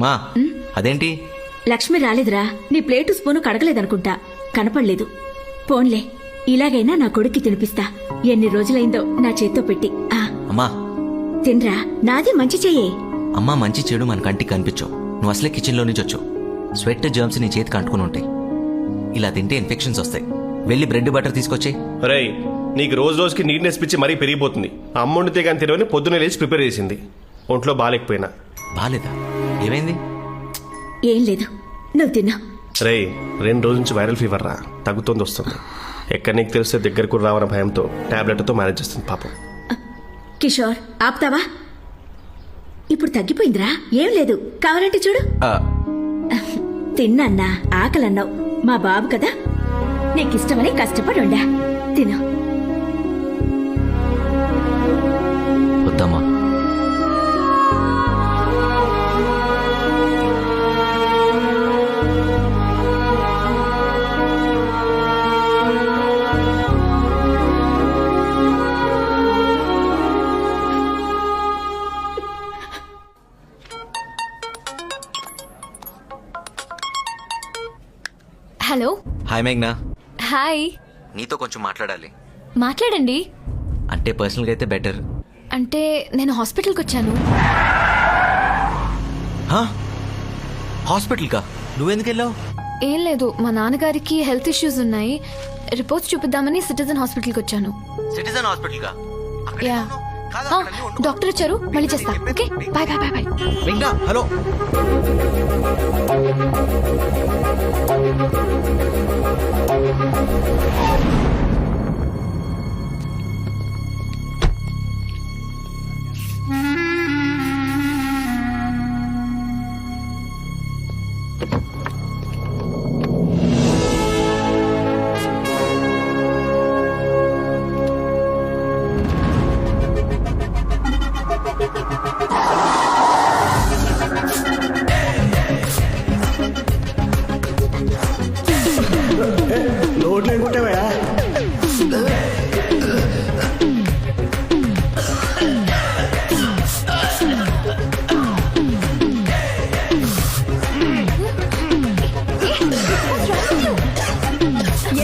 మా అదేంటి? లక్ష్మి రాలేదురా. నీ ప్లేటు స్పూను కడగలేదనుకుంటా, కనపడలేదు. పోన్లే, ఇలాగైనా నా కొడుక్కి తినిపిస్తా. ఎన్ని రోజులైందో నా చేత్తో పెట్టి. అమ్మా తిన్రా, నాది మంచి చెయ్యే. అమ్మా మంచి చెడు మన కంటికి కనిపించవు. నువ్వు అసలే కిచెన్లో నుంచి వచ్చావు. స్వెట్ జర్మ్స్ నీ చేతికి అంటుకుని ఉంటాయి. ఇలా తింటే ఇన్ఫెక్షన్స్ వస్తాయి. వెళ్ళి బ్రెడ్ బటర్ తీసుకొచ్చి. రై, నీకు రోజు రోజుకి నీట్నెస్ పిచ్చి మరీ పెరిగిపోతుంది. అమ్మ వండితే కానీ తినవని పొద్దున్నే లేచి ప్రిపేర్ చేసింది. ఒంట్లో బాగాలేకపోయినా. బాలేదా? ఏమైంది? ఏం లేదు, నువ్వు తిన్నా. రై, 2 రోజుల నుంచి వైరల్ ఫీవర్ రా, తగ్గుతోంది వస్తుంది. ఎక్కడ నీకు తెలిస్తే దగ్గరకు రావన్న భయంతో టాబ్లెట్తో మేనేజ్ చేస్తుంది పాపం. కిషోర్, ఆపుతావా? ఇప్పుడు తగ్గిపోయిందిరా, ఏం లేదు. కావాలంటే చూడు. తిన్నా, ఆకలన్నావు. మా బాబు కదా, నీకిష్టమని కష్టపడి ఉండా. తిను. వద్దమ్మా. హలో. హాయ్ మేఘ్నా. హాయ్. నీతో కొంచెం మాట్లాడాలి. మాట్లాడండి. అంటే పర్సనల్గా అయితే బెటర్. అంటే నేను హాస్పిటల్కి వచ్చాను. హాస్పిటల్కా? నువ్వెందుకు వెళ్ళావు? ఏం లేదు, మా నాన్నగారికి హెల్త్ ఇష్యూస్ ఉన్నాయి. రిపోర్ట్స్ చూపిద్దామని సిటిజన్ హాస్పిటల్కి వచ్చాను. సిటిజన్ హాస్పిటల్కా? యా. డాక్టర్ వచ్చారు, మళ్ళీ చేస్తా. Okay, bye bye bye bye. మేఘ్నా, హలో.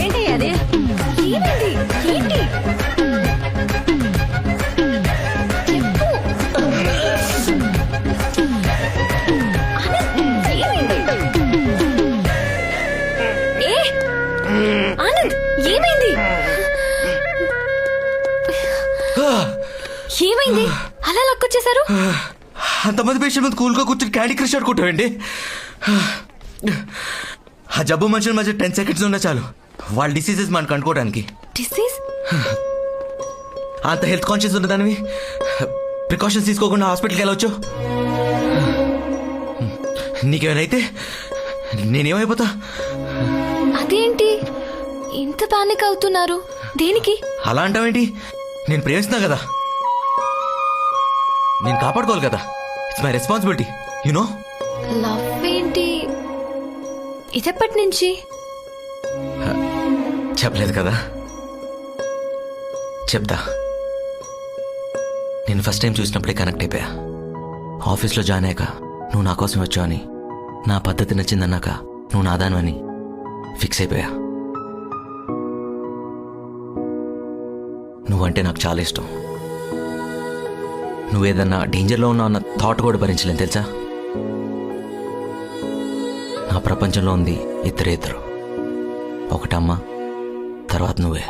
ఏంటి అది? ఏమైంది? ఏంటి? ఏమైంది? అలా లక్కొచ్చేసారు? అంతమంది పేషెంట్ ముందు కూల్గా కూర్చొని క్యాండీ క్రష్ ఆడుకుంటావండి. ఆ జబ్బు మనుషుల మధ్య 10 seconds ఉన్నా చాలు వాళ్ళ డిసీజెస్ మనకు అనుకోవడానికి. డిసీజ్? అంత హెల్త్ కాన్షియస్ ఉన్నదానివి ప్రికాషన్స్ తీసుకోకుండా హాస్పిటల్కి వెళ్ళవచ్చు. నీకేమైతే నేనేమైపోతా? అదేంటి ఇంత పానిక్ అవుతున్నారు? దేనికి? అలా అంటావేంటి? నేను ప్రేమిస్తున్నా కదా, నేను కాపాడుకోవాలి కదా. It's my responsibility, you know. Love ఏంటి? ఇదెప్పటి నుంచి? చెప్పలేదు కదా, చెప్తా. నేను ఫస్ట్ టైం చూసినప్పుడే కనెక్ట్ అయిపోయా. ఆఫీస్లో జాయిన్ అయ్యాక నువ్వు నా కోసం వచ్చావు అని, నా పద్ధతి నచ్చిందన్నాక నువ్వు నాదాను అని ఫిక్స్ అయిపోయా. నువ్వంటే నాకు చాలా ఇష్టం. నువ్వేదన్నా డేంజర్లో ఉన్నావు అన్న థాట్ కూడా భరించలేను తెలుసా. నా ప్రపంచంలో ఉంది ఇద్దరు, ఒకటమ్మ, తర్వాత నువ్వే.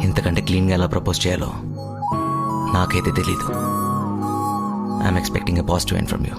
ఇంతకంటే క్లీన్గా ఎలా ప్రపోజ్ చేయాలో నాకైతే తెలీదు. I'm expecting a positive end from you.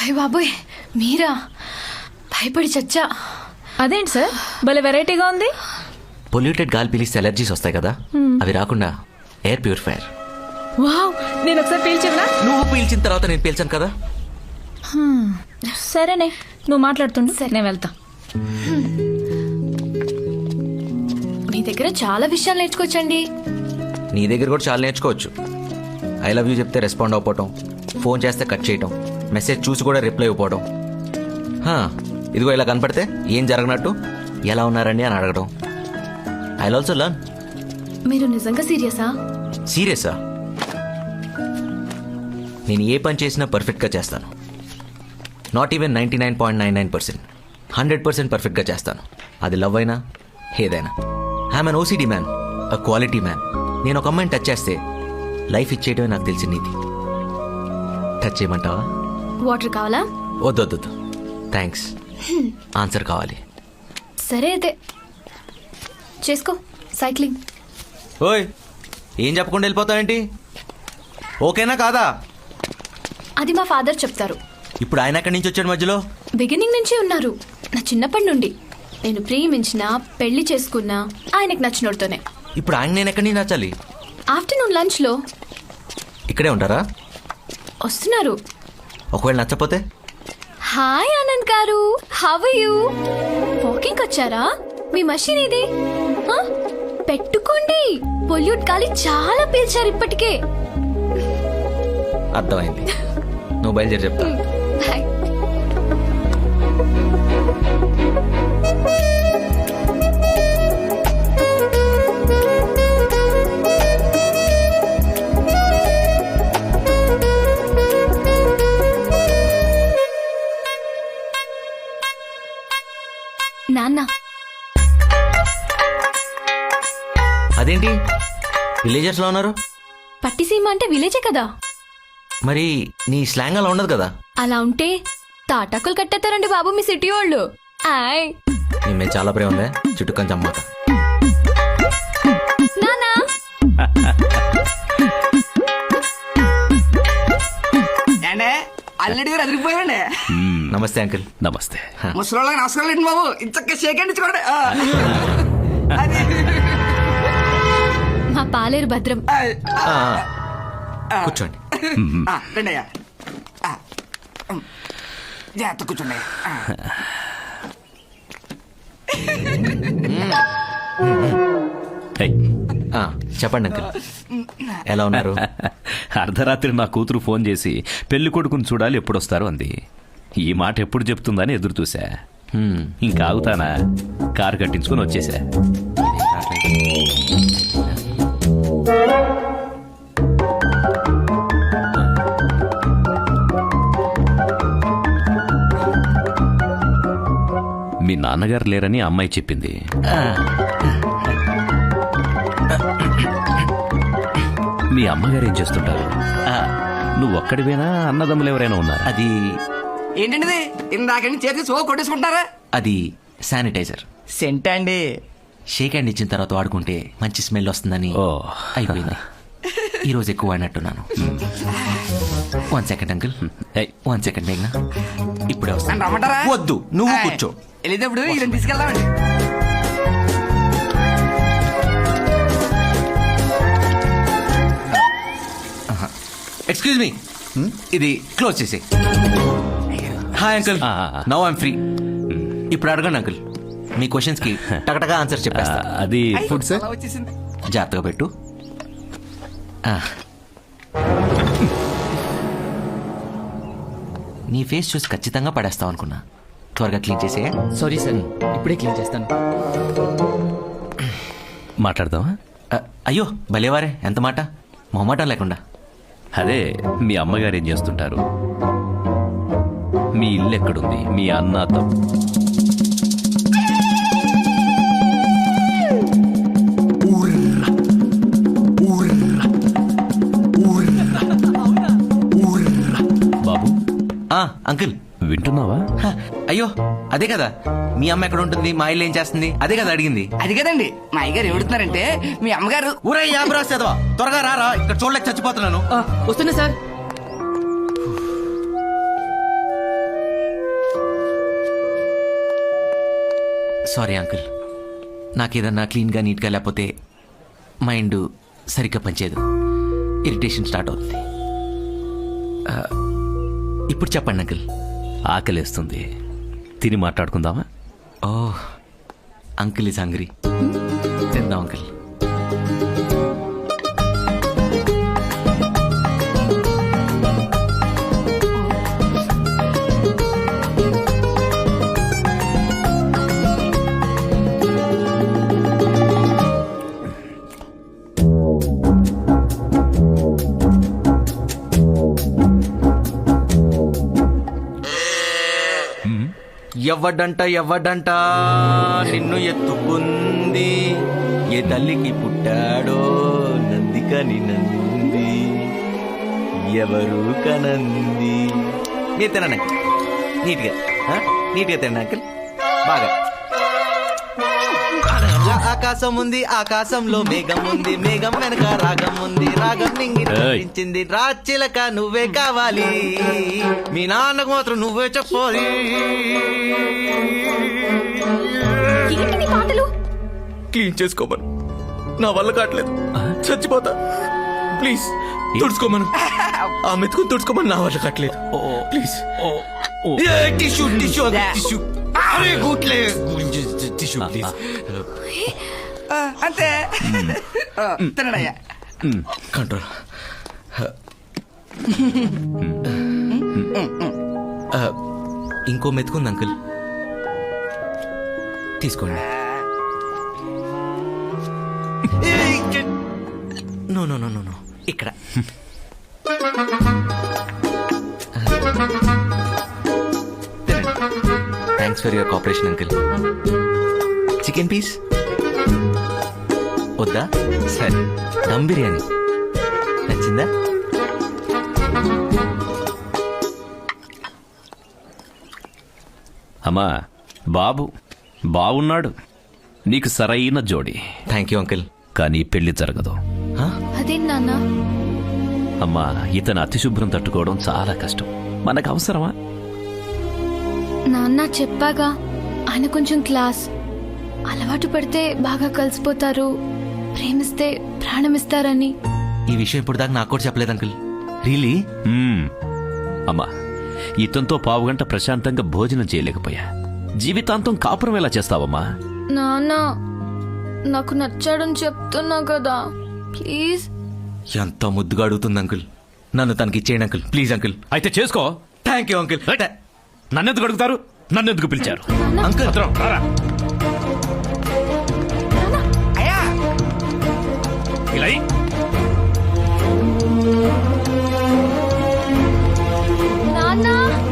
అయ్య బాబోయ్, మీరా? భయపడి చచ్చా. అదేంటి సార్ భలే వెరైటీగా ఉంది. పొల్యూటెడ్ గాలి పీలిస్తే ఎలర్జీస్ వస్తాయి కదా, అవి రాకుండా ఎయిర్ ప్యూరిఫైయర్. వావ్, నేను ఒకసారి పీల్చవనా? నువ్వు పీల్చిన తర్వాత నేను పీల్చాను కదా. సరేనే, నువ్వు మాట్లాడుతుండు, నేను వెళ్తా. మీ దగ్గర చాలా విషయాలు నేర్చుకోవచ్చండి. నీ దగ్గర కూడా చాలా నేర్చుకోవచ్చు. ఐ లవ్ యూ చెప్తే రెస్పాండ్ అవ్వకపోవటం, ఫోన్ చేస్తే కట్ చేయటం, మెసేజ్ చూసి కూడా రిప్లై ఇవ్వకపోవడం. ఇదిగో ఇలా కనపడితే ఏం జరగనట్టు ఎలా ఉన్నారండి అని అడగడం. I also learn. మీరు నిజంగా సీరియసా? సీరియసా? నేను ఏ పని చేసినా పర్ఫెక్ట్గా చేస్తాను. నాట్ ఈవెన్ 99.99%, 100% పర్ఫెక్ట్గా చేస్తాను. అది లవ్ అయినా ఏదైనా. I'm an OCD man, a quality man. నేను ఒక అమ్మాయిని టచ్ చేస్తే లైఫ్ ఇచ్చేయటమే నాకు తెలిసిన నీతి. టచ్ చేయమంటావా? వాటర్ కావాలా? వద్దొద్దు, థ్యాంక్స్. ఆన్సర్ కావాలి. సరే అయితే చేసుకో. సైక్లింగ్. ఓయ్, ఏం చెప్పకుండా వెళ్ళిపోతావేంటి? ఓకేనా కాదా? అది మా ఫాదర్ చెప్తారు. ఇప్పుడు ఆయన ఎక్కడి నుంచి వచ్చాడు మధ్యలో? బిగినింగ్ నుంచి ఉన్నారు. నా చిన్నప్పటి నుండి నేను ప్రేమించినా పెళ్లి చేసుకున్నా ఆయనకు నచ్చినోడుతోనే. ఇప్పుడు ఆయన నేను ఎక్కడి నుంచి నచ్చాలి? ఆఫ్టర్నూన్ లంచ్ లో ఇక్కడే ఉంటారా? వస్తున్నారు. ఒకవేళ నచ్చపోతే? హాయ్ ఆనంద్ గారు, హౌ ఆర్ యు? వాకింగ్ వచ్చారా? మీ మషిన్ ఇది ఆ? పెట్టుకోండి. పొల్యూట్ గాలి చాలా పీల్చారు ఇప్పటికే. అర్థమైంది. నువ్వు బయలుదేరి చెప్తా. బాయ్. నాన్న, అదేంటి విలేజర్స్ లో ఉన్నారు? పట్టిసీమ అంటే విలేజే కదా. మరి నీ స్లాంగ్ అలా ఉండదు కదా. అలా ఉంటే తాటాకులు కట్టేస్తారండి బాబు మీ సిటీ వాళ్ళు. ఆయ్ నీ మీద చాలా ప్రేమ ఉందే, చుట్టుకొని చమ్మాట. నానా, అల్లడి గారు అదిరిపోయామండి. నమస్తే అంకుల్. నమస్తే. ముసలి నమస్కారం లేండి బాబు. ఇంచక్క షేకండి చూడండి. మా పాలేరు భద్రం. ఆ, కూర్చోండి. రండి అయ్యా, జాగ్రత్త కూర్చోండి. ఏయ్, ఆ, చెప్పండి అంకుల్, ఎలా ఉన్నారు? అర్ధరాత్రి నా కూతురు ఫోన్ చేసి పెళ్లి కొడుకుని చూడాలి ఎప్పుడొస్తారు అంది. ఈ మాట ఎప్పుడు చెప్తుందని ఎదురు చూసా. ఇంకా ఆగుతానా? కారు కట్టించుకుని వచ్చేసా. మీ నాన్నగారు లేరని అమ్మాయి చెప్పింది. మీ అమ్మగారు ఏం చేస్తుంటారు? నువ్వు ఒక్కడివేనా? అన్నదమ్ములు ఎవరైనా ఉన్నారా? అది ఏంటండి ఇందాక చేతి సో కొట్టేసుకుంటారా? అది శానిటైజర్. సెంట్ అండి. షేక్ హ్యాండ్ ఇచ్చిన తర్వాత వాడుకుంటే మంచి స్మెల్ వస్తుందని ఓ. అయిపోయింది. ఈ రోజు ఎక్కువ వాడినట్టున్నాను. 1 సెకండ్ అంకుల్. 1 సెకండ్ మేఘ్నా, ఇప్పుడే నన్ను వస్తాను. రమ్మంటారా? వద్దు, నువ్వు కూర్చో. వెళ్ళేటప్పుడు ఇలా తీసుకెళ్దామండి. ఎక్స్క్యూజ్ మీ, ఇది క్లోజ్ చేసి. Hi uncle, now I'm free. ఇప్పుడు అడగండి అంకుల్, మీ క్వశ్చన్స్ కి టకటగా ఆన్సర్ చెప్పేస్తా. అది ఫుడ్ సార్ వచ్చేసింది. జాగ్రత్తగా పెట్టు. నీ ఫేస్ చూసి ఖచ్చితంగా పడేస్తావు అనుకున్నా. త్వరగా క్లీన్ చేసే. సారీ సార్, ఇప్పుడే క్లీన్ చేస్తాను. మాట్లాడదామా? అయ్యో భలేవారే, ఎంత మాట, మొహమాటం లేకుండా. అదే, మీ అమ్మగారు ఏం చేస్తుంటారు? మీ ఇల్లు ఎక్కడుంది? మీ అన్న బాబు, అంకుల్ వింటున్నావా? అయ్యో అదే కదా, మీ అమ్మ ఎక్కడ ఉంటుంది, మా ఇల్లు ఏం చేస్తుంది, అదే కదా అడిగింది. అది కదండి, మా అయ్యగారు ఏడుతున్నారంటే మీ అమ్మగారు. ఊరే యాబ్రాస్ చదవా, త్వరగా రారా, ఇక్కడ చూడలేక చచ్చిపోతున్నాను. వస్తున్నా సార్. సారీ అంకుల్, నాకేదన్నా క్లీన్గా నీట్గా లేకపోతే మైండ్ సరిగ్గా పనిచేయదు, ఇరిటేషన్ స్టార్ట్ అవుతుంది. ఇప్పుడు చెప్పండి అంకుల్. ఆకలేస్తుంది, తిని మాట్లాడుకుందామా? ఓ అంకుల్ ఈజ్ హంగ్రీ. తిందాం అంకుల్. ఎవడంట నిన్ను ఎత్తుకుంది, ఏ తల్లికి పుట్టాడో నందికని నంది, ఎవరు కనంది. మీరు తినండి అంకుల్, నీట్గా నీట్గా తినండి అంకుల్, బాగా. ఆకాశం ఉంది, ఆకాశంలో మేఘం ఉంది, మేఘం వెనక రాగం ఉంది, రాగం నింగించింది, రాచిలక నువ్వే కావాలి, మీ నాన్నకు మాత్రం నువ్వే చెప్పాలి. ఏంటి పాటలు? క్లీన్ చేసుకోమను, నా వల్ల కావట్లేదు, చచ్చిపోతా. ప్లీజ్ తుడుచుకోమను, ఆ మెతుకుని తుడుచుకోమని, నా వల్ల కావట్లేదు. Please tissue tissue tissue. అరే గుట్లే టిష్యూ ప్లీజ్. అంతే తినడయ్యా. కంట్రోల్. ఇంకో మెతుకుంది అంకుల్, తీసుకోండి. No no no no no, ఇక్కడ. Thanks for your cooperation uncle. Chicken piece వద్దా? సరే, దమ్ బిర్యానీ నచ్చిందా? అమ్మా, బాబు బాగున్నాడు, నీకు సరైన జోడి. Thank you uncle. కానీ పెళ్లి జరగదు. అదేం నాన్న? అమ్మా, ఇతను అతిశుభ్రం తట్టుకోవడం చాలా కష్టం, మనకు అవసరమా? నాన్న చెప్పాగా, ఆయన కొంచెం క్లాస్, అలవాటు పడితే బాగా కలిసిపోతారు, ప్రేమిస్తే ప్రాణమిస్తారని. ఈ విషయం ఇప్పుడు దాకా నాకు కూడా చెప్పలేదు అంకుల్. రియలీ? అమ్మా, ఇతనితో పావుగంట ప్రశాంతంగా భోజనం చేయలేకపోయా, జీవితాంతం కాపురం ఎలా చేస్తావమ్మా? నాన్న, నాకు నచ్చాడని చెప్తున్నా కదా, ప్లీజ్. ఎంత ముద్దుగా అడుగుతుంది అంకుల్, నన్ను తనకి ఇచ్చేయండి అంకుల్, ప్లీజ్ అంకుల్. అయితే చేసుకో. Thank you uncle. నన్నెందుకు అడుగుతారు? నన్నెందుకు పిలిచారు? అంకుల్ రారా. అయ్యా ఇలా ఇ. నాన్న,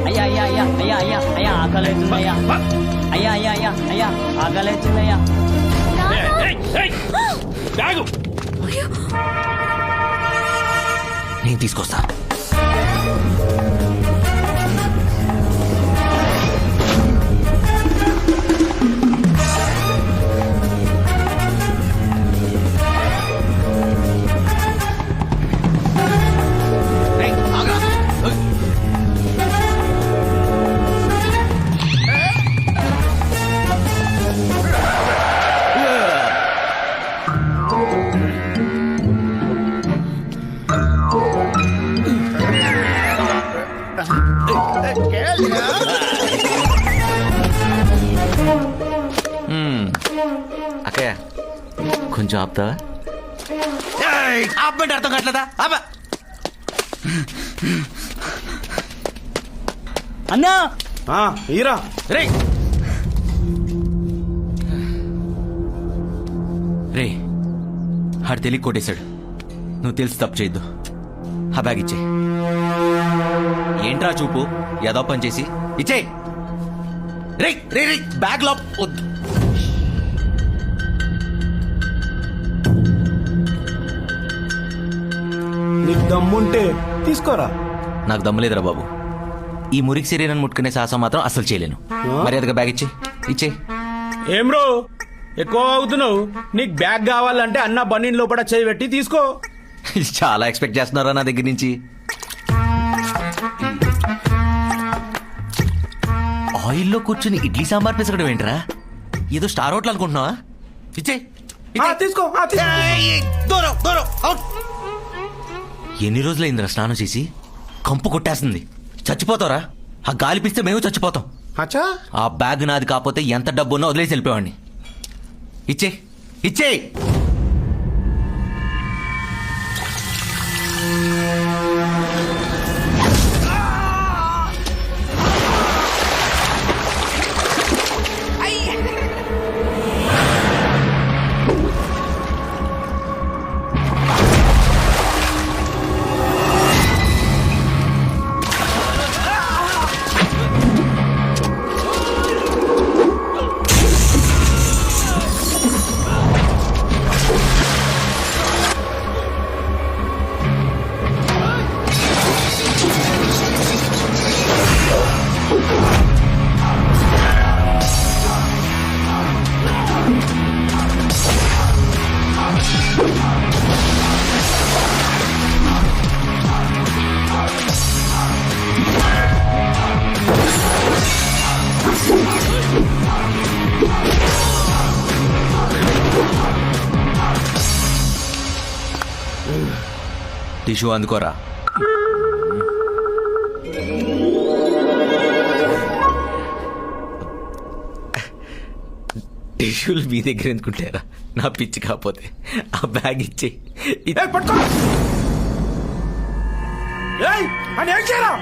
అయ్యా అయ్యా అయ్యా అయ్యా అయ్యా అయ్యా ఆకలేస్తుందయ్యా. అయ్యా అయ్యా అయ్యా అయ్యా ఆకలేస్తుందయ్యా. ఏయ్, ఏయ్, ఆగు. నేను తీసుకొస్తా. అక్కయ్య కొంచెం ఆపుతావా? ఆపమంటే అర్థం కావట్లేదా? ఆపా. అన్నా ఈరా రే రే, ఆడు తెలియ కొట్టేశాడు, నువ్వు తెలిసి తప్పు చేయొద్దు. ఆ బ్యాగ్ ఇచ్చే. ఏంట్రా చూపు, ఏదో పని చేసి ఇచ్చే. రే రే రే, బ్యాగ్ లో వద్దు. నీకు దమ్ముంటే తీసుకోరా. నాకు దమ్ములేదురా బాబు, ఈ మురికి శరీరాన్ని ముట్టుకునే సాహసం మాత్రం అసలు చేయలేను. మర్యాదగా బ్యాగ్ ఇచ్చే. ఇచ్చే. ఏం రో ఎక్కువ అవుతున్నావు? నీకు బ్యాగ్ కావాలంటే అన్న బన్నీన్ లోపల చేయి పెట్టి తీసుకో. చాలా ఎక్స్పెక్ట్ చేస్తున్నారా నా దగ్గర నుంచి. ఆయిల్లో కూర్చుని ఇడ్లీ సాంబార్ పిసకడం ఏంట్రా? ఏదో స్టార్ హోటల్ అనుకుంటున్నావా? ఇచ్చే తీసుకో దూరం దూరం అవుట్. ఎన్ని రోజులైందిరా స్నానం చేసి? కంపు కొట్టేస్తుంది. చచ్చిపోతావురా. ఆ గాలి పిస్తే మేము చచ్చిపోతాం. అచ్చా ఆ బ్యాగ్ నాది కాకపోతే ఎంత డబ్బు ఉన్నా వదిలేసి వెళ్ళిపోయాడిని. ఇచ్చే ఇచ్చే. టిష్యూ అందుకోరా. టిష్యూలు మీ దగ్గర ఎందుకుంటారా? నా పిచ్చి కాకపోతే ఆ బ్యాగ్ ఇచ్చి పట్టుకో. అని ఏం చేయరా?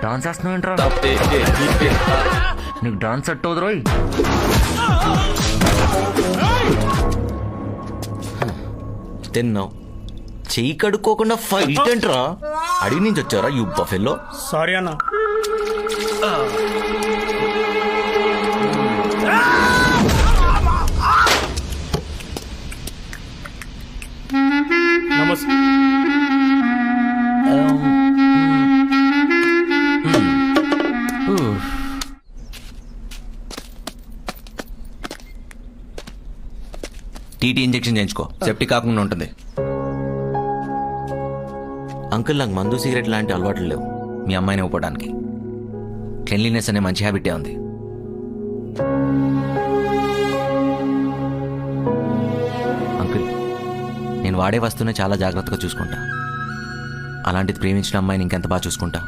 డాన్స్ వేస్తున్నావు ఏంట్రా? నీకు డాన్స్ సెట్ అవుతురా? తిన్నావు. చెయ్యి కడుక్కోకుండా ఫైట్ ఏంట్రా? అడిగి నుంచి వచ్చారా యూ బఫెల్లో? సారీ అన్న. నమస్తే. టీటీ ఇంజెక్షన్ చేయించుకో, సెప్టిక్ కాకుండా ఉంటుంది. అంకుల్, నాకు మందు సిగరెట్ లాంటి అలవాట్లు లేవు మీ అమ్మాయిని ఇవ్వడానికి. క్లెన్లీనెస్ అనే మంచి హ్యాబిటే ఉంది. అంకుల్, నేను వాడే వస్తువునే చాలా జాగ్రత్తగా చూసుకుంటా. అలాంటిది ప్రేమించిన అమ్మాయిని ఇంకెంత బాగా చూసుకుంటా.